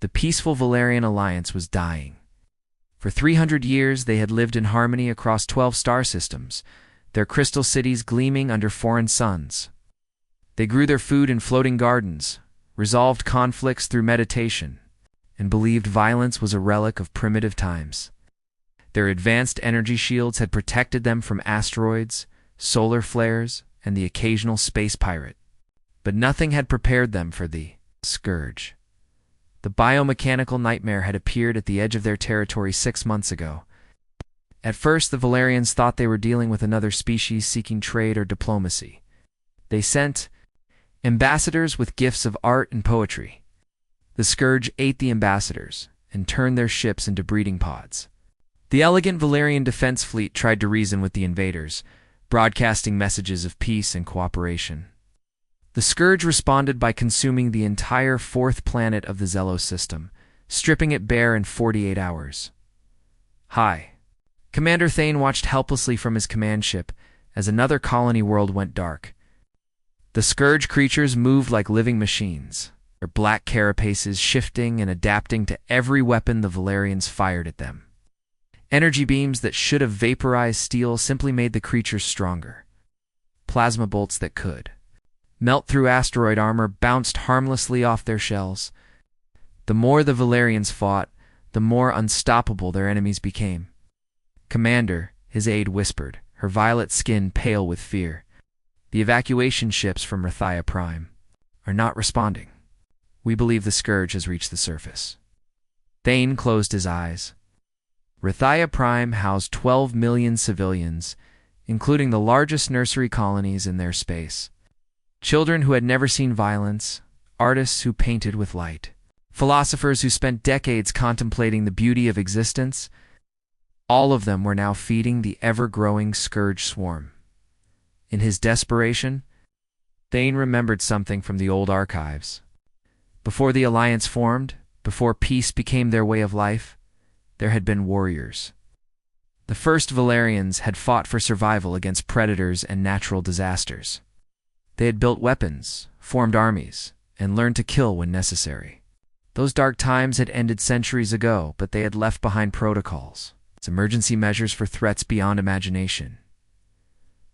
The peaceful Valerian alliance was dying. For 300 years they had lived in harmony across 12 star systems, their crystal cities gleaming under foreign suns. They grew their food in floating gardens, resolved conflicts through meditation, and believed violence was a relic of primitive times. Their advanced energy shields had protected them from asteroids, solar flares, and the occasional space pirate. But nothing had prepared them for the Scourge. The biomechanical nightmare had appeared at the edge of their territory 6 months ago. At first, the Valerians thought they were dealing with another species seeking trade or diplomacy. They sent ambassadors with gifts of art and poetry. The Scourge ate the ambassadors and turned their ships into breeding pods. The elegant Valerian defense fleet tried to reason with the invaders, broadcasting messages of peace and cooperation. The Scourge responded by consuming the entire 4th planet of the Zelos system, stripping it bare in 48 hours. Hi. Commander Thane watched helplessly from his command ship as another colony world went dark. The Scourge creatures moved like living machines, their black carapaces shifting and adapting to every weapon the Valerians fired at them. Energy beams that should have vaporized steel simply made the creatures stronger. Plasma bolts that could melt through asteroid armor bounced harmlessly off their shells. The more the Valerians fought, the more unstoppable their enemies became. Commander, his aide whispered, her violet skin pale with fear. The evacuation ships from Rathia Prime are not responding. We believe the Scourge has reached the surface. Thane closed his eyes. Rathia Prime housed 12 million civilians, including the largest nursery colonies in their space. Children who had never seen violence, artists who painted with light, philosophers who spent decades contemplating the beauty of existence, all of them were now feeding the ever-growing Scourge swarm. In his desperation, Thane remembered something from the old archives. Before the alliance formed, before peace became their way of life, there had been warriors. The first Valerians had fought for survival against predators and natural disasters. They had built weapons, formed armies, and learned to kill when necessary. Those dark times had ended centuries ago, but they had left behind protocols, emergency measures for threats beyond imagination.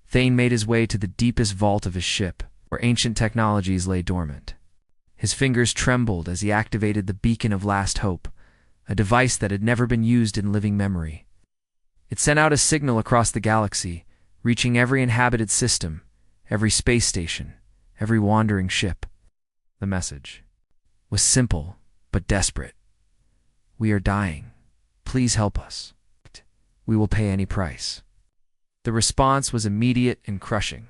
Thane made his way to the deepest vault of his ship, where ancient technologies lay dormant. His fingers trembled as he activated the Beacon of Last Hope, a device that had never been used in living memory. It sent out a signal across the galaxy, reaching every inhabited system, every space station, every wandering ship. The message was simple, but desperate. We are dying. Please help us. We will pay any price. The response was immediate and crushing.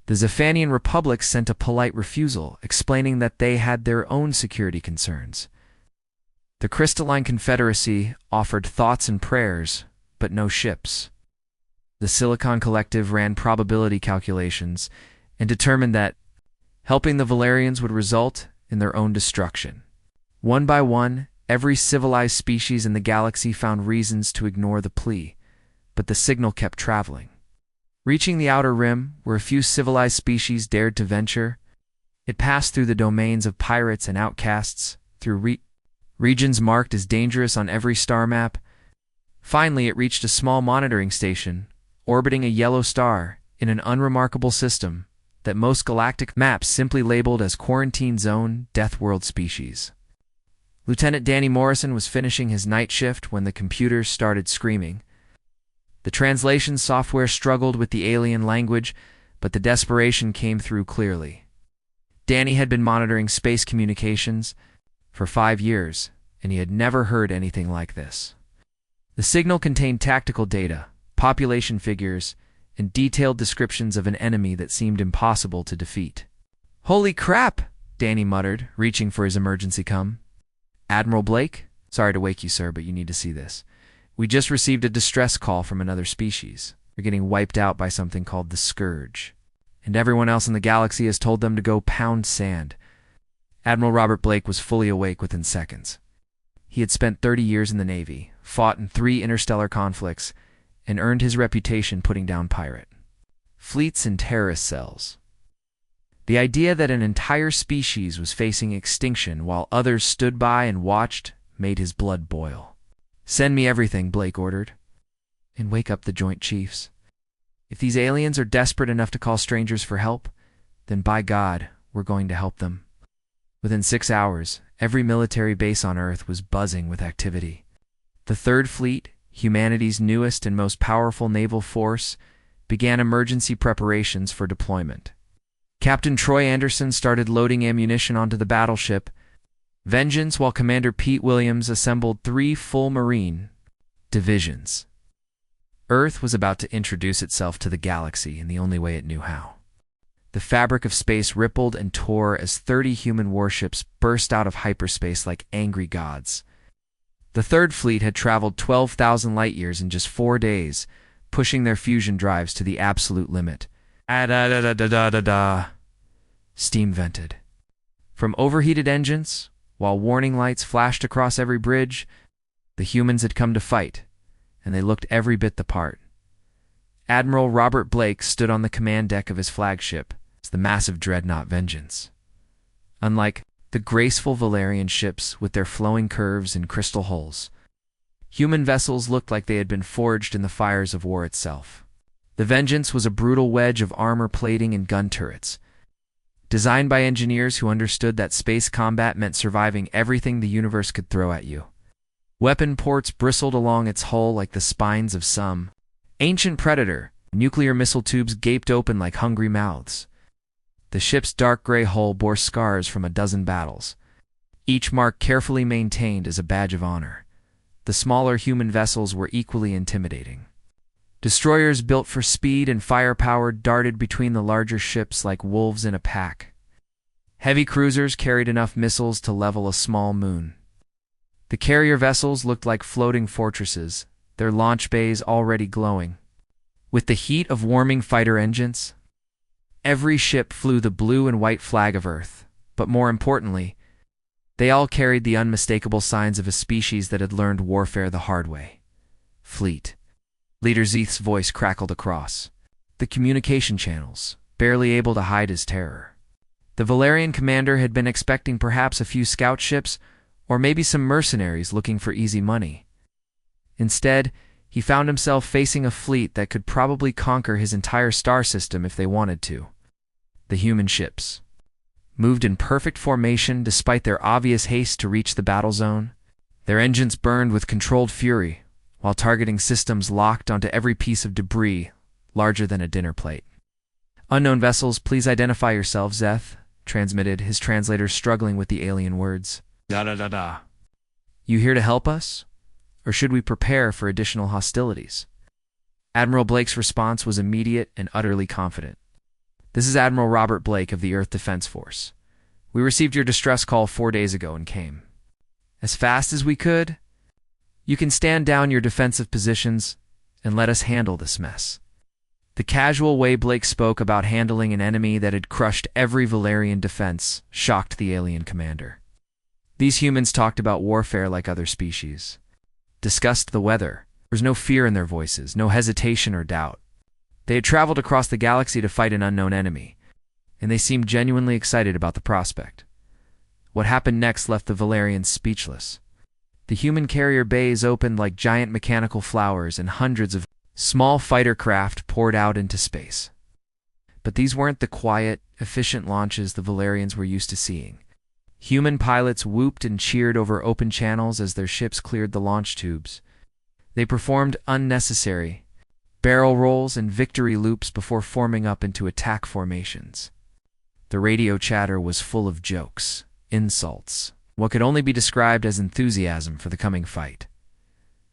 The Zephanian Republic sent a polite refusal, explaining that they had their own security concerns. The Crystalline Confederacy offered thoughts and prayers, but no ships. The Silicon Collective ran probability calculations and determined that helping the Valerians would result in their own destruction. One by one, every civilized species in the galaxy found reasons to ignore the plea, but the signal kept traveling. Reaching the outer rim, where a few civilized species dared to venture, it passed through the domains of pirates and outcasts, through regions marked as dangerous on every star map. Finally, it reached a small monitoring station, orbiting a yellow star in an unremarkable system that most galactic maps simply labeled as Quarantine Zone Deathworld species. Lieutenant Danny Morrison was finishing his night shift when the computers started screaming. The translation software struggled with the alien language, but the desperation came through clearly. Danny had been monitoring space communications for 5 years, and he had never heard anything like this. The signal contained tactical data, population figures, and detailed descriptions of an enemy that seemed impossible to defeat. "Holy crap!" Danny muttered, reaching for his emergency comm. "Admiral Blake? Sorry to wake you, sir, but you need to see this. We just received a distress call from another species. They're getting wiped out by something called the Scourge, and everyone else in the galaxy has told them to go pound sand." Admiral Robert Blake was fully awake within seconds. He had spent 30 years in the Navy, fought in 3 interstellar conflicts, and earned his reputation putting down pirate fleets and terrorist cells. The idea that an entire species was facing extinction while others stood by and watched made his blood boil. "Send me everything," Blake ordered, "and wake up the Joint Chiefs. If these aliens are desperate enough to call strangers for help, then by God, we're going to help them." Within 6 hours, every military base on Earth was buzzing with activity. The Third Fleet, humanity's newest and most powerful naval force, began emergency preparations for deployment. Captain Troy Anderson started loading ammunition onto the battleship Vengeance, while Commander Pete Williams assembled 3 full Marine divisions. Earth was about to introduce itself to the galaxy in the only way it knew how. The fabric of space rippled and tore as 30 human warships burst out of hyperspace like angry gods. The Third Fleet had traveled 12,000 light-years in just 4 days, pushing their fusion drives to the absolute limit. Steam vented from overheated engines, while warning lights flashed across every bridge. The humans had come to fight, and they looked every bit the part. Admiral Robert Blake stood on the command deck of his flagship, the massive dreadnought Vengeance. Unlike the graceful Valerian ships with their flowing curves and crystal hulls, human vessels looked like they had been forged in the fires of war itself. The Vengeance was a brutal wedge of armor plating and gun turrets, designed by engineers who understood that space combat meant surviving everything the universe could throw at you. Weapon ports bristled along its hull like the spines of some ancient predator. Nuclear missile tubes gaped open like hungry mouths. The ship's dark gray hull bore scars from a dozen battles, each mark carefully maintained as a badge of honor. The smaller human vessels were equally intimidating. Destroyers built for speed and firepower darted between the larger ships like wolves in a pack. Heavy cruisers carried enough missiles to level a small moon. The carrier vessels looked like floating fortresses, their launch bays already glowing with the heat of warming fighter engines. Every ship flew the blue and white flag of Earth, but more importantly, they all carried the unmistakable signs of a species that had learned warfare the hard way. Fleet. Leader Zeeth's voice crackled across the communication channels, barely able to hide his terror. The Valerian commander had been expecting perhaps a few scout ships, or maybe some mercenaries looking for easy money. Instead, he found himself facing a fleet that could probably conquer his entire star system if they wanted to. The human ships moved in perfect formation despite their obvious haste to reach the battle zone. Their engines burned with controlled fury, while targeting systems locked onto every piece of debris larger than a dinner plate. "Unknown vessels, please identify yourselves," Zeth transmitted, his translator struggling with the alien words. "Da-da-da-da. You here to help us? Or should we prepare for additional hostilities?" Admiral Blake's response was immediate and utterly confident. "This is Admiral Robert Blake of the Earth Defense Force. We received your distress call 4 days ago and came as fast as we could. You can stand down your defensive positions and let us handle this mess." The casual way Blake spoke about handling an enemy that had crushed every Valerian defense shocked the alien commander. These humans talked about warfare like other species, discussed the weather. There was no fear in their voices, no hesitation or doubt. They had traveled across the galaxy to fight an unknown enemy, and they seemed genuinely excited about the prospect. What happened next left the Valerians speechless. The human carrier bays opened like giant mechanical flowers, and hundreds of small fighter craft poured out into space. But these weren't the quiet, efficient launches the Valerians were used to seeing. Human pilots whooped and cheered over open channels as their ships cleared the launch tubes. They performed unnecessary barrel rolls and victory loops before forming up into attack formations. The radio chatter was full of jokes, insults, what could only be described as enthusiasm for the coming fight.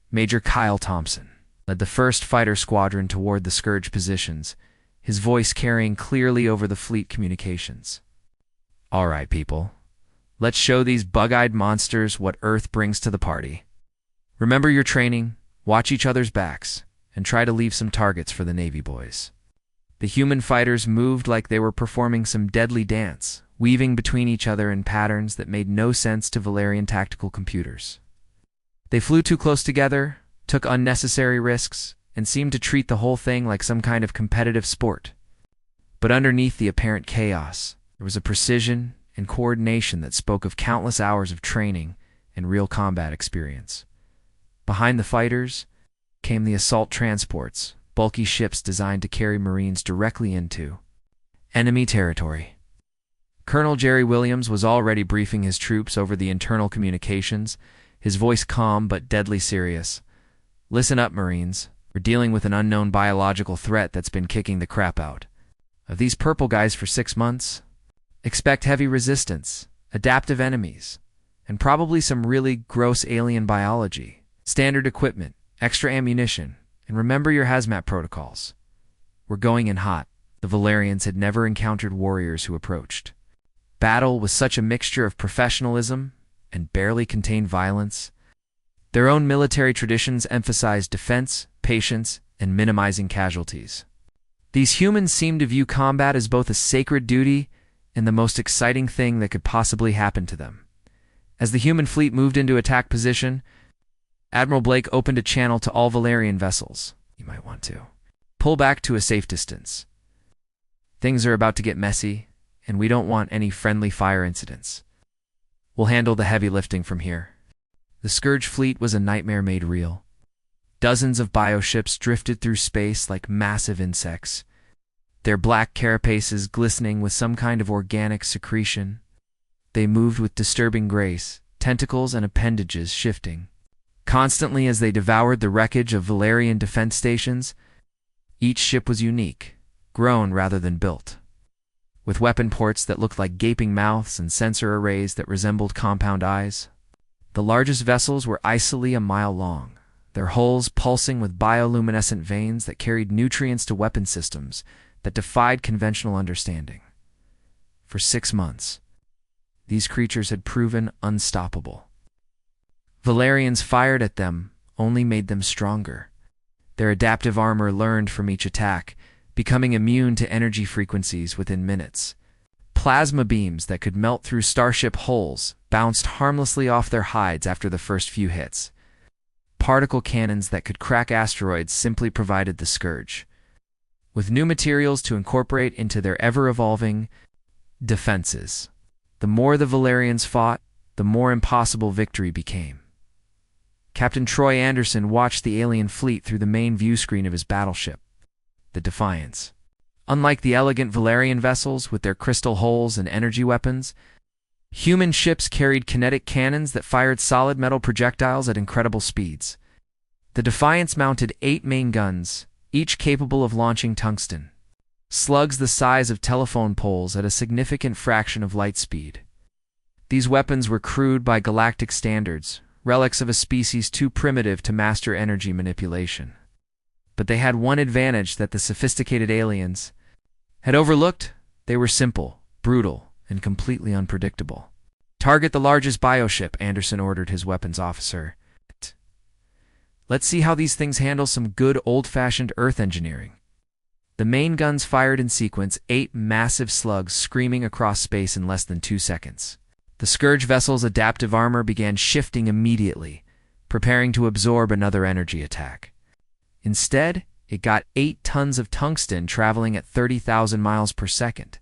Major Kyle Thompson led the first fighter squadron toward the Scourge positions, his voice carrying clearly over the fleet communications. "All right, people. Let's show these bug-eyed monsters what Earth brings to the party. Remember your training, watch each other's backs, and try to leave some targets for the Navy boys." The human fighters moved like they were performing some deadly dance, weaving between each other in patterns that made no sense to Valerian tactical computers. They flew too close together, took unnecessary risks, and seemed to treat the whole thing like some kind of competitive sport. But underneath the apparent chaos, There was a precision and coordination that spoke of countless hours of training and real combat experience. Behind the fighters came the assault transports, bulky ships designed to carry Marines directly into enemy territory. Colonel Jerry Williams was already briefing his troops over the internal communications, his voice calm but deadly serious. "Listen up, Marines. We're dealing with an unknown biological threat that's been kicking the crap out of these purple guys for 6 months. Expect heavy resistance, adaptive enemies, and probably some really gross alien biology. Standard equipment, extra ammunition, and remember your hazmat protocols. We're going in hot." The Valerians had never encountered warriors who approached battle with such a mixture of professionalism and barely contained violence. Their own military traditions emphasized defense, patience, and minimizing casualties. These humans seemed to view combat as both a sacred duty and the most exciting thing that could possibly happen to them. As the human fleet moved into attack position, Admiral Blake opened a channel to all Valerian vessels. "You might want to pull back to a safe distance. Things are about to get messy, and we don't want any friendly fire incidents. We'll handle the heavy lifting from here." The Scourge fleet was a nightmare made real. Dozens of bioships drifted through space like massive insects, their black carapaces glistening with some kind of organic secretion. They moved with disturbing grace, tentacles and appendages shifting constantly as they devoured the wreckage of Valerian defense stations. Each ship was unique, grown rather than built, with weapon ports that looked like gaping mouths and sensor arrays that resembled compound eyes. The largest vessels were icily a mile long, their hulls pulsing with bioluminescent veins that carried nutrients to weapon systems that defied conventional understanding. For 6 months, these creatures had proven unstoppable. Valerians fired at them only made them stronger. Their adaptive armor learned from each attack, becoming immune to energy frequencies within minutes. Plasma beams that could melt through starship hulls bounced harmlessly off their hides after the first few hits. Particle cannons that could crack asteroids simply provided the Scourge with new materials to incorporate into their ever-evolving defenses. The more the Valerians fought, the more impossible victory became. Captain Troy Anderson watched the alien fleet through the main view screen of his battleship, the Defiance. Unlike the elegant Valerian vessels with their crystal hulls and energy weapons, human ships carried kinetic cannons that fired solid metal projectiles at incredible speeds. The Defiance mounted 8 main guns, each capable of launching tungsten slugs the size of telephone poles at a significant fraction of light speed. These weapons were crude by galactic standards, relics of a species too primitive to master energy manipulation. But they had one advantage that the sophisticated aliens had overlooked: they were simple, brutal, and completely unpredictable. "Target the largest bioship," Anderson ordered his weapons officer. "Let's see how these things handle some good old-fashioned Earth engineering." The main guns fired in sequence, 8 massive slugs screaming across space in less than 2 seconds. The Scourge vessel's adaptive armor began shifting immediately, preparing to absorb another energy attack. Instead, it got 8 tons of tungsten traveling at 30,000 miles per second.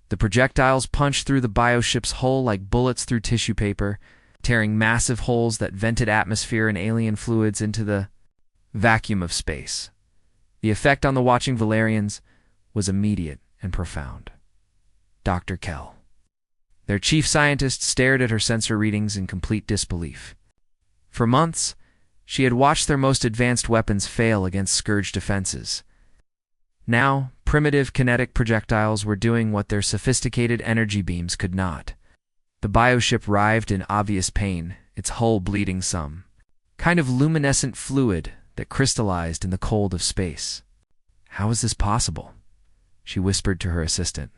The projectiles punched through the bioship's hull like bullets through tissue paper, tearing massive holes that vented atmosphere and alien fluids into the vacuum of space. The effect on the watching Valerians was immediate and profound. Dr. Kell, their chief scientist, stared at her sensor readings in complete disbelief. For months, she had watched their most advanced weapons fail against Scourge defenses. Now, primitive kinetic projectiles were doing what their sophisticated energy beams could not. The bioship writhed in obvious pain, its hull bleeding some kind of luminescent fluid that crystallized in the cold of space. "How is this possible?" she whispered to her assistant.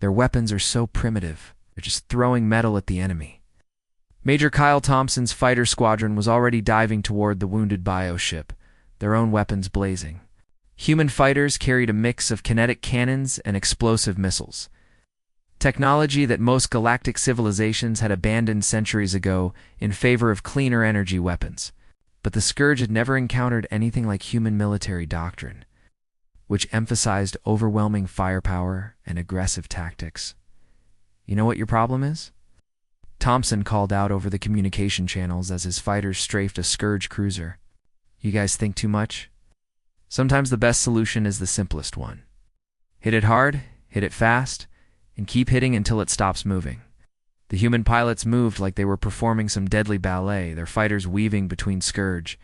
"Their weapons are so primitive. They're just throwing metal at the enemy." Major Kyle Thompson's fighter squadron was already diving toward the wounded bioship, their own weapons blazing. Human fighters carried a mix of kinetic cannons and explosive missiles, technology that most galactic civilizations had abandoned centuries ago in favor of cleaner energy weapons. But the Scourge had never encountered anything like human military doctrine, which emphasized overwhelming firepower and aggressive tactics. You know what your problem is? Thompson called out over the communication channels as his fighters strafed a Scourge cruiser. You guys think too much? Sometimes the best solution is the simplest one. Hit it hard, hit it fast, and keep hitting until it stops moving. The human pilots moved like they were performing some deadly ballet, their fighters weaving between Scourge,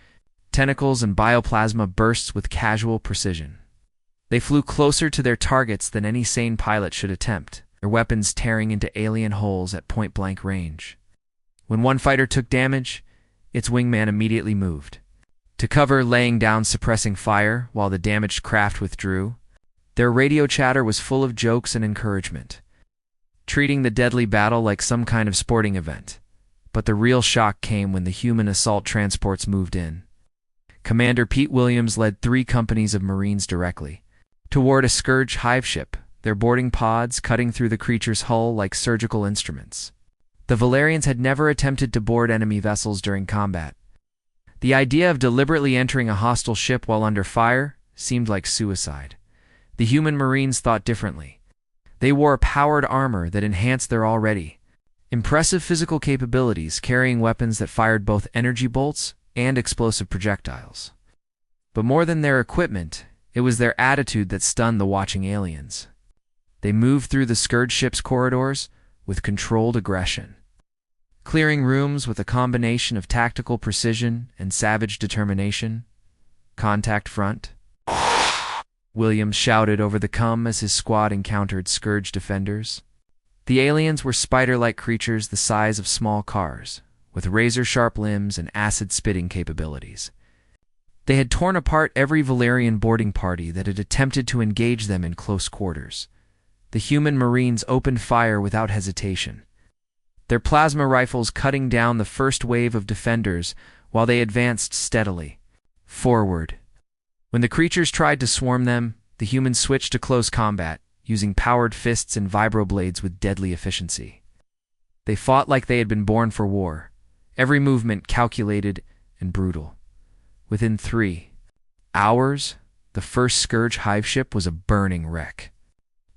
tentacles and bioplasma bursts with casual precision. They flew closer to their targets than any sane pilot should attempt, their weapons tearing into alien holes at point-blank range. When one fighter took damage, its wingman immediately moved to cover, laying down suppressing fire while the damaged craft withdrew. Their radio chatter was full of jokes and encouragement, treating the deadly battle like some kind of sporting event. But the real shock came when the human assault transports moved in. Commander Pete Williams led 3 companies of Marines directly toward a Scourge hive ship, their boarding pods cutting through the creature's hull like surgical instruments. The Valerians had never attempted to board enemy vessels during combat. The idea of deliberately entering a hostile ship while under fire seemed like suicide. The human Marines thought differently. They wore powered armor that enhanced their already impressive physical capabilities, carrying weapons that fired both energy bolts and explosive projectiles. But more than their equipment, it was their attitude that stunned the watching aliens. They moved through the Scourge ship's corridors with controlled aggression, clearing rooms with a combination of tactical precision and savage determination. Contact front, Williams shouted over the comm as his squad encountered Scourge defenders. The aliens were spider-like creatures the size of small cars, with razor-sharp limbs and acid-spitting capabilities. They had torn apart every Valerian boarding party that had attempted to engage them in close quarters. The human Marines opened fire without hesitation, their plasma rifles cutting down the first wave of defenders while they advanced steadily forward. When the creatures tried to swarm them, the humans switched to close combat, using powered fists and vibroblades with deadly efficiency. They fought like they had been born for war, every movement calculated and brutal. Within 3 hours, the first Scourge hive ship was a burning wreck.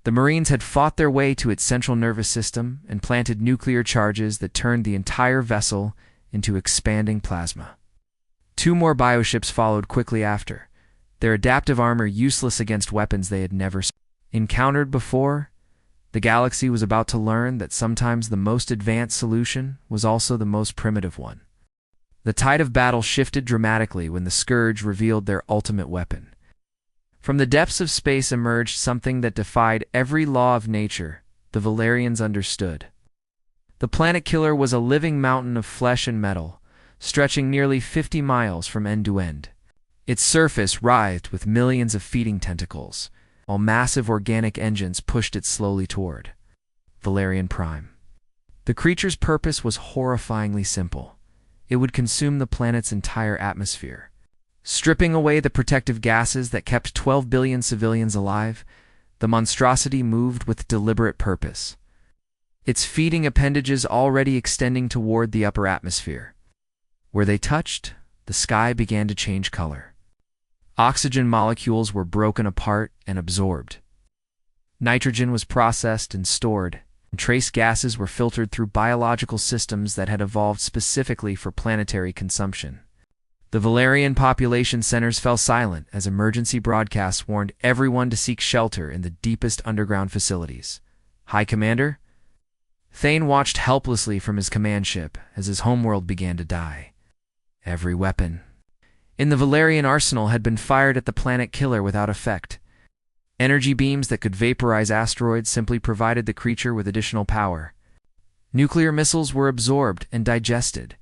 The Marines had fought their way to its central nervous system and planted nuclear charges that turned the entire vessel into expanding plasma. 2 more bioships followed quickly after, their adaptive armor useless against weapons they had never encountered before. The galaxy was about to learn that sometimes the most advanced solution was also the most primitive one. The tide of battle shifted dramatically when the Scourge revealed their ultimate weapon. From the depths of space emerged something that defied every law of nature. The Valerians understood. The planet killer was a living mountain of flesh and metal, stretching nearly 50 miles from end to end. Its surface writhed with millions of feeding tentacles, while massive organic engines pushed it slowly toward Valerian Prime. The creature's purpose was horrifyingly simple. It would consume the planet's entire atmosphere, stripping away the protective gases that kept 12 billion civilians alive. The monstrosity moved with deliberate purpose, its feeding appendages already extending toward the upper atmosphere. Where they touched, the sky began to change color. Oxygen molecules were broken apart and absorbed. Nitrogen was processed and stored, and trace gases were filtered through biological systems that had evolved specifically for planetary consumption. The Valerian population centers fell silent as emergency broadcasts warned everyone to seek shelter in the deepest underground facilities. High Commander? Thane watched helplessly from his command ship as his homeworld began to die. Every weapon in the Valerian arsenal had been fired at the planet killer without effect. Energy beams that could vaporize asteroids simply provided the creature with additional power. Nuclear missiles were absorbed and digested,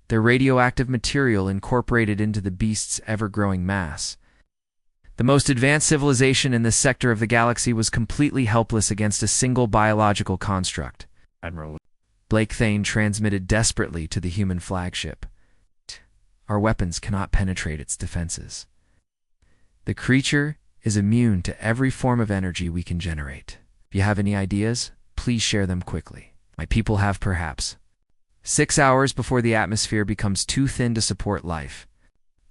their radioactive material incorporated into the beast's ever-growing mass. The most advanced civilization in this sector of the galaxy was completely helpless against a single biological construct. Admiral Blake Thane transmitted desperately to the human flagship. Our weapons cannot penetrate its defenses. The creature is immune to every form of energy we can generate. If you have any ideas, please share them quickly. My people have perhaps 6 hours before the atmosphere becomes too thin to support life.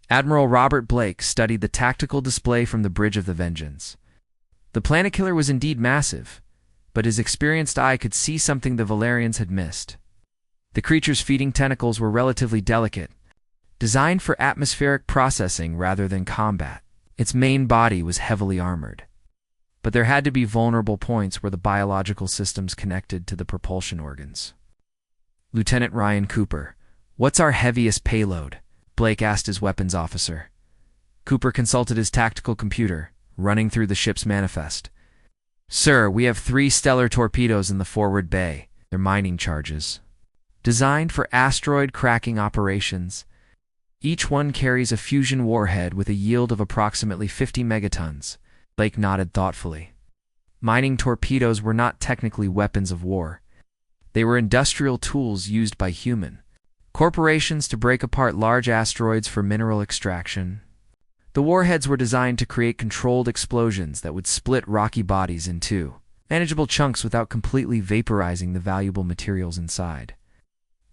Admiral Robert Blake studied the tactical display from the bridge of the Vengeance. The planet killer was indeed massive, but his experienced eye could see something the Valerians had missed. The creature's feeding tentacles were relatively delicate, designed for atmospheric processing rather than combat. Its main body was heavily armored, but there had to be vulnerable points where the biological systems connected to the propulsion organs. Lieutenant Ryan Cooper, "What's our heaviest payload?" Blake asked his weapons officer. Cooper consulted his tactical computer, running through the ship's manifest. "Sir, we have 3 stellar torpedoes in the forward bay. They're mining charges, designed for asteroid cracking operations. Each one carries a fusion warhead with a yield of approximately 50 megatons." Blake nodded thoughtfully. Mining torpedoes were not technically weapons of war. They were industrial tools used by human corporations to break apart large asteroids for mineral extraction. The warheads were designed to create controlled explosions that would split rocky bodies in two, manageable chunks without completely vaporizing the valuable materials inside.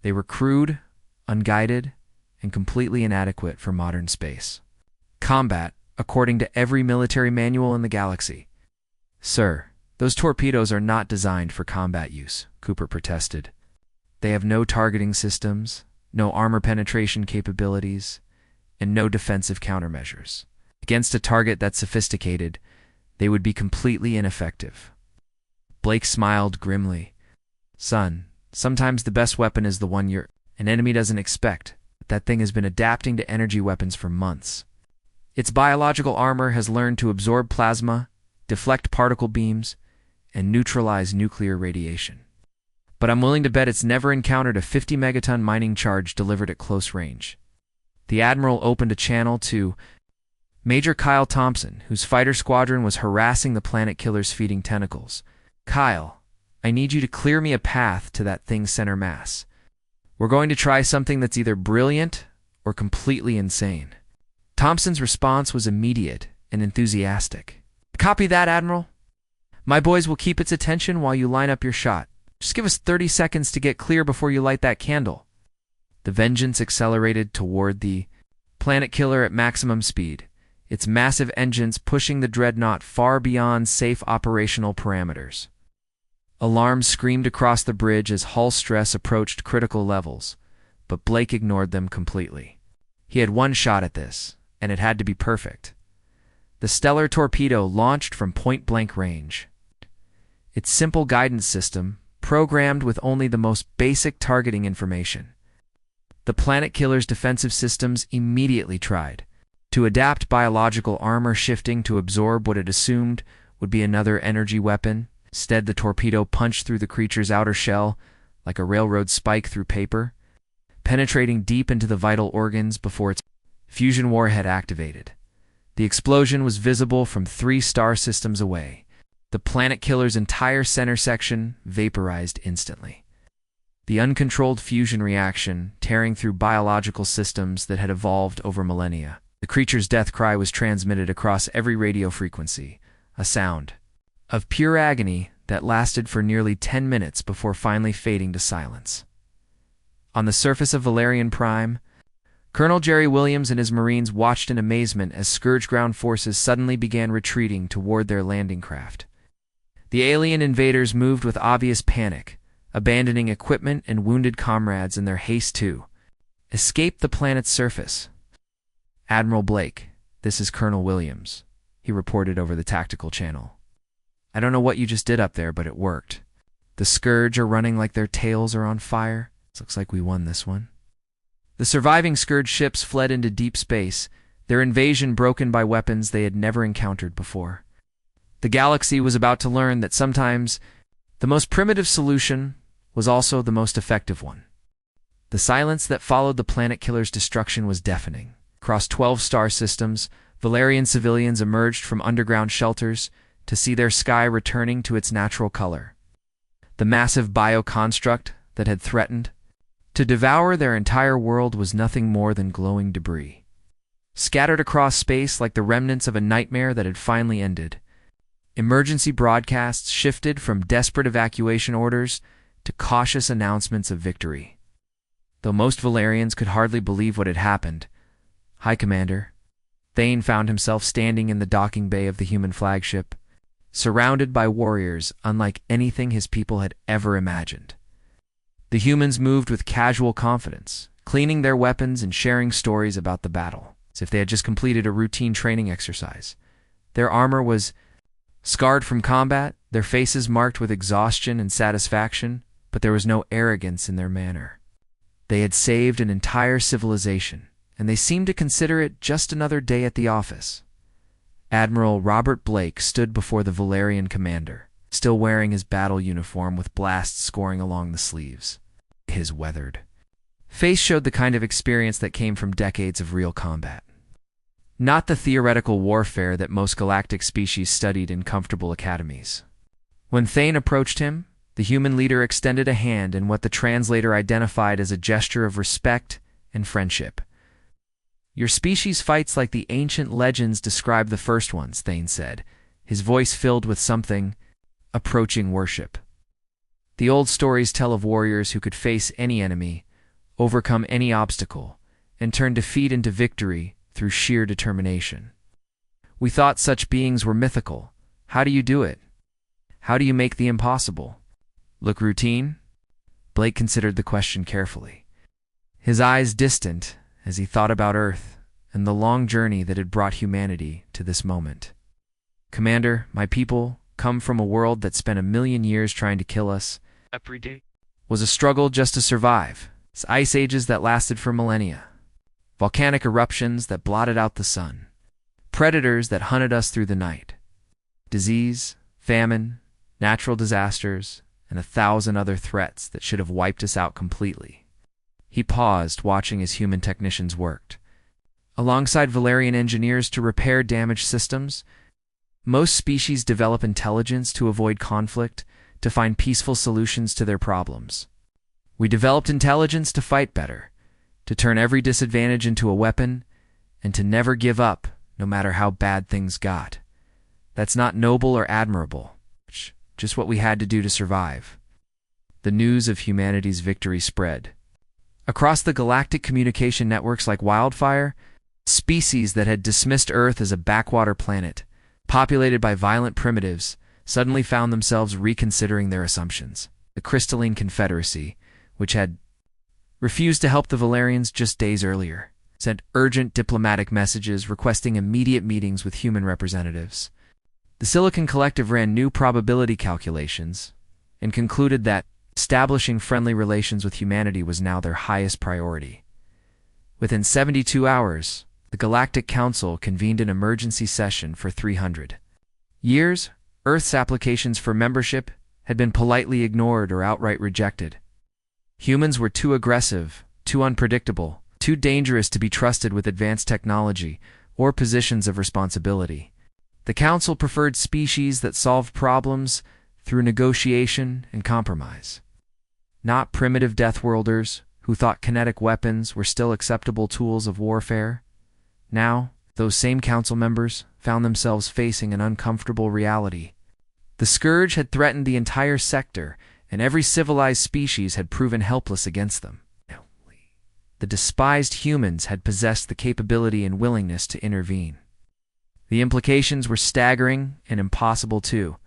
They were crude, unguided, and completely inadequate for modern space combat, according to every military manual in the galaxy. "Sir, those torpedoes are not designed for combat use," Cooper protested. "They have no targeting systems, no armor penetration capabilities, and no defensive countermeasures. Against a target that sophisticated, they would be completely ineffective." Blake smiled grimly. "Son, sometimes the best weapon is the one an enemy doesn't expect. That thing has been adapting to energy weapons for months. Its biological armor has learned to absorb plasma, deflect particle beams, and neutralize nuclear radiation. But I'm willing to bet it's never encountered a 50 megaton mining charge delivered at close range." The Admiral opened a channel to Major Kyle Thompson, whose fighter squadron was harassing the planet killer's feeding tentacles. "Kyle, I need you to clear me a path to that thing's center mass. We're going to try something that's either brilliant or completely insane." Thompson's response was immediate and enthusiastic. "Copy that, Admiral. My boys will keep its attention while you line up your shot. Just give us 30 seconds to get clear before you light that candle." The Vengeance accelerated toward the planet killer at maximum speed, its massive engines pushing the dreadnought far beyond safe operational parameters. Alarms screamed across the bridge as hull stress approached critical levels, but Blake ignored them completely. He had one shot at this, and it had to be perfect. The stellar torpedo launched from point-blank range. Its simple guidance system, programmed with only the most basic targeting information. The planet killer's defensive systems immediately tried to adapt biological armor shifting to absorb what it assumed would be another energy weapon. Instead, the torpedo punched through the creature's outer shell like a railroad spike through paper, penetrating deep into the vital organs before its fusion warhead activated. The explosion was visible from 3 star systems away. The planet killer's entire center section vaporized instantly. The uncontrolled fusion reaction tearing through biological systems that had evolved over millennia. The creature's death cry was transmitted across every radio frequency, a sound of pure agony that lasted for nearly 10 minutes before finally fading to silence. On the surface of Valerian Prime, Colonel Jerry Williams and his Marines watched in amazement as Scourge ground forces suddenly began retreating toward their landing craft. The alien invaders moved with obvious panic, abandoning equipment and wounded comrades in their haste to escape the planet's surface. "Admiral Blake, this is Colonel Williams," he reported over the tactical channel. "I don't know what you just did up there, but it worked. The Scourge are running like their tails are on fire. It looks like we won this one." The surviving Scourge ships fled into deep space, their invasion broken by weapons they had never encountered before. The galaxy was about to learn that sometimes the most primitive solution was also the most effective one. The silence that followed the planet killer's destruction was deafening. Across 12 star systems, Valerian civilians emerged from underground shelters to see their sky returning to its natural color. The massive bioconstruct that had threatened to devour their entire world was nothing more than glowing debris, scattered across space like the remnants of a nightmare that had finally ended. Emergency broadcasts shifted from desperate evacuation orders to cautious announcements of victory. Though most Valerians could hardly believe what had happened, "High Commander," Thane found himself standing in the docking bay of the human flagship, surrounded by warriors unlike anything his people had ever imagined. The humans moved with casual confidence, cleaning their weapons and sharing stories about the battle, as if they had just completed a routine training exercise. Their armor was scarred from combat, their faces marked with exhaustion and satisfaction, but there was no arrogance in their manner. They had saved an entire civilization, and they seemed to consider it just another day at the office. Admiral Robert Blake stood before the Valerian commander, still wearing his battle uniform with blasts scoring along the sleeves. His weathered face showed the kind of experience that came from decades of real combat. Not the theoretical warfare that most galactic species studied in comfortable academies. When Thane approached him, the human leader extended a hand in what the translator identified as a gesture of respect and friendship. "Your species fights like the ancient legends describe the first ones," Thane said, his voice filled with something approaching worship. "The old stories tell of warriors who could face any enemy, overcome any obstacle, and turn defeat into victory through sheer determination. We thought such beings were mythical. How do you do it? How do you make the impossible look routine?" Blake considered the question carefully, his eyes distant as he thought about Earth and the long journey that had brought humanity to this moment. "Commander, my people come from a world that spent 1,000,000 years trying to kill us. Every day was a struggle just to survive. It's ice ages that lasted for millennia. Volcanic eruptions that blotted out the sun. Predators that hunted us through the night. Disease, famine, natural disasters, and 1,000 other threats that should have wiped us out completely." He paused, watching as human technicians worked alongside Valerian engineers to repair damaged systems. Most species develop intelligence to avoid conflict, to find peaceful solutions to their problems. We developed intelligence to fight better, to turn every disadvantage into a weapon, and to never give up, no matter how bad things got. That's not noble or admirable, just what we had to do to survive. The news of humanity's victory spread across the galactic communication networks like wildfire. Species that had dismissed Earth as a backwater planet, populated by violent primitives, suddenly found themselves reconsidering their assumptions. The Crystalline Confederacy, which had refused to help the Valerians just days earlier, sent urgent diplomatic messages requesting immediate meetings with human representatives. The Silicon Collective ran new probability calculations and concluded that establishing friendly relations with humanity was now their highest priority. Within 72 hours, the Galactic Council convened an emergency session for 300 years. Earth's applications for membership had been politely ignored or outright rejected. Humans were too aggressive, too unpredictable, too dangerous to be trusted with advanced technology or positions of responsibility. The Council preferred species that solved problems through negotiation and compromise, not primitive Deathworlders who thought kinetic weapons were still acceptable tools of warfare. Now, those same council members found themselves facing an uncomfortable reality. The scourge had threatened the entire sector, and every civilized species had proven helpless against them. The despised humans had possessed the capability and willingness to intervene. The implications were staggering and impossible too.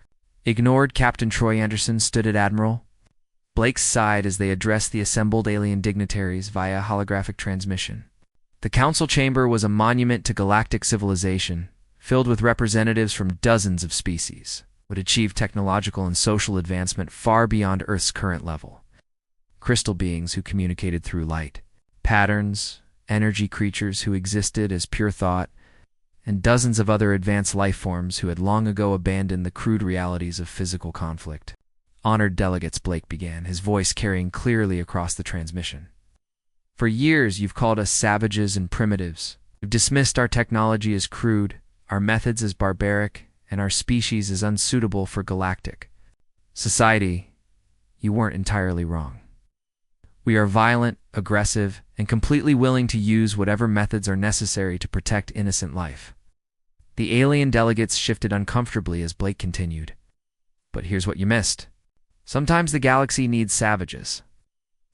Ignored, Captain Troy Anderson stood at Admiral Blake's side as they addressed the assembled alien dignitaries via holographic transmission. The council chamber was a monument to galactic civilization, filled with representatives from dozens of species, would achieve technological and social advancement far beyond Earth's current level. Crystal beings who communicated through light, patterns, energy creatures who existed as pure thought, and dozens of other advanced life forms who had long ago abandoned the crude realities of physical conflict. "Honored delegates," Blake began, his voice carrying clearly across the transmission. "For years you've called us savages and primitives. You've dismissed our technology as crude, our methods as barbaric, and our species as unsuitable for galactic society. You weren't entirely wrong. We are violent, aggressive, and completely willing to use whatever methods are necessary to protect innocent life." The alien delegates shifted uncomfortably as Blake continued. "But here's what you missed. Sometimes the galaxy needs savages.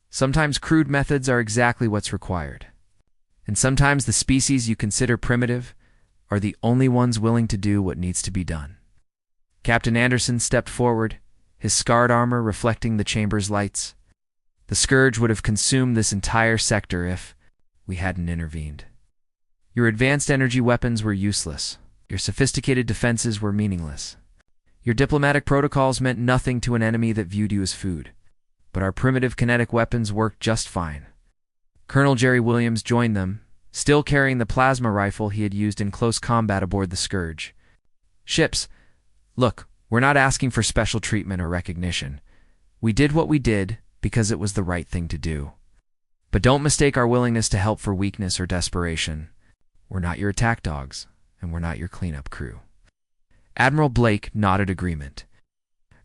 Sometimes crude methods are exactly what's required. And sometimes the species you consider primitive are the only ones willing to do what needs to be done." Captain Anderson stepped forward, his scarred armor reflecting the chamber's lights. The scourge would have consumed this entire sector if we hadn't intervened. Your advanced energy weapons were useless. Your sophisticated defenses were meaningless. Your diplomatic protocols meant nothing to an enemy that viewed you as food. But our primitive kinetic weapons worked just fine. Colonel Jerry Williams joined them, still carrying the plasma rifle he had used in close combat aboard the Scourge. Ships, look, we're not asking for special treatment or recognition. We did what we did because it was the right thing to do. But don't mistake our willingness to help for weakness or desperation. We're not your attack dogs, and we're not your cleanup crew. Admiral Blake nodded agreement.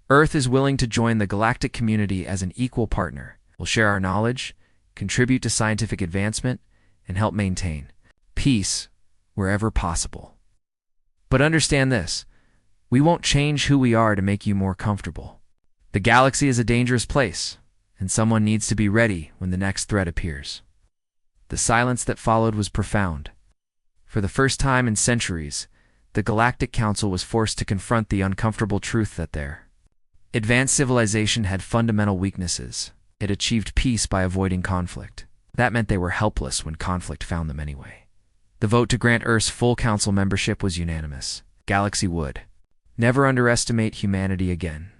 Earth is willing to join the galactic community as an equal partner. We'll share our knowledge, contribute to scientific advancement, and help maintain peace wherever possible. But understand this, we won't change who we are to make you more comfortable. The galaxy is a dangerous place, and someone needs to be ready when the next threat appears. The silence that followed was profound. For the first time in centuries, the Galactic Council was forced to confront the uncomfortable truth that their advanced civilization had fundamental weaknesses. It achieved peace by avoiding conflict. That meant they were helpless when conflict found them anyway. The vote to grant Earth's full council membership was unanimous. Galaxy would never underestimate humanity again.